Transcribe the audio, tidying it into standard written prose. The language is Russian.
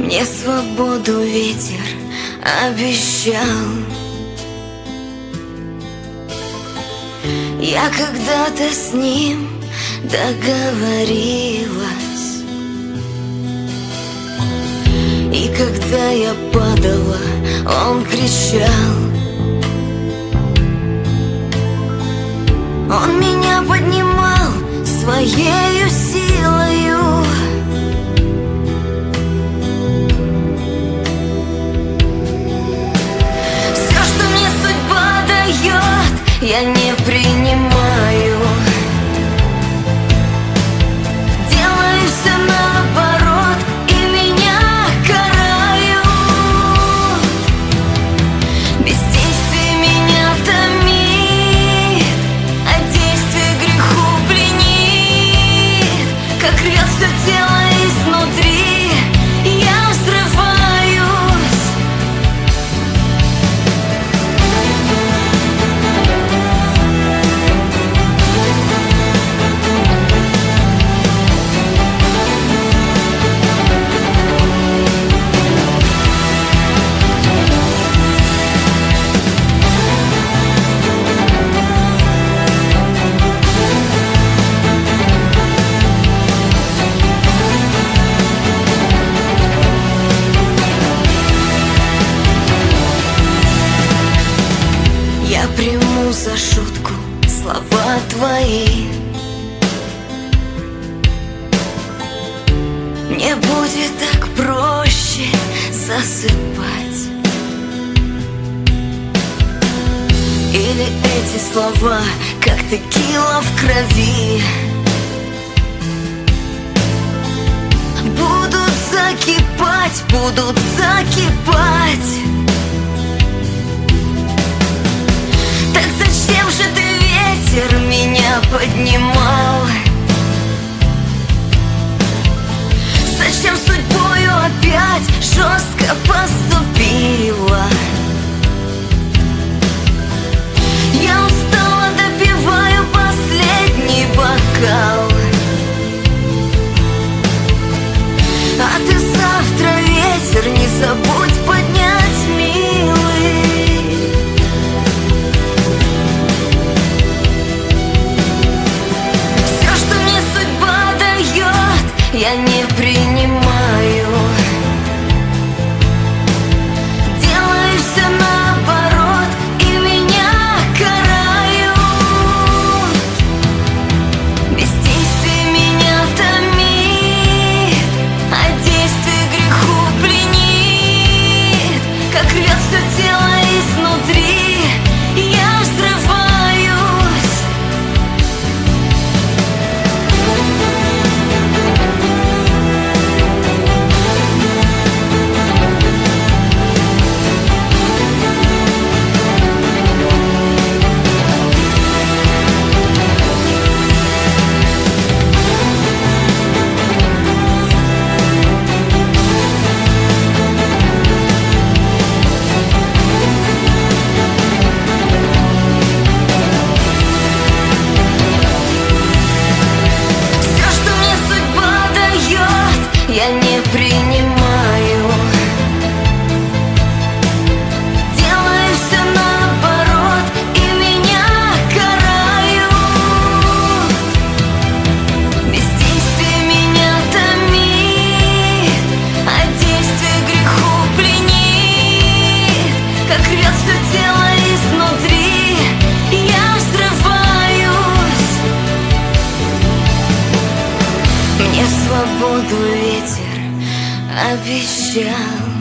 Мне свободу ветер обещал. Я когда-то с ним договорилась, и когда я падала, он кричал. Он меня поднимал своею силою. Все, что мне судьба дает, я не принимаю. Делаю все наоборот, и меня карают. Бездействие меня томит, а действие греху пленит. Как рвет все тело изнутри, я взрываюсь. Я приму за шутку слова твои. Мне будет так проще засыпать. Или эти слова, как текила в крови, будут закипать, будут закипать. Так зачем же ты, ветер, меня поднимал? Зачем судьбою опять жестко поступила? Я устала, допиваю последний бокал. А ты завтра, ветер, не забудь поднять, милый. Я не принимаю. Делаю все наоборот, и меня карают. Бездействие меня томит, а действие греху пленит. Как рвет все тело изнутри, я взрываюсь. Я не принимаю. Делаю все наоборот, и меня карают. Бездействие меня томит, а действие греху пленит. Как рвет все тело изнутри, я взрываюсь. Мне свободу ветер обещал.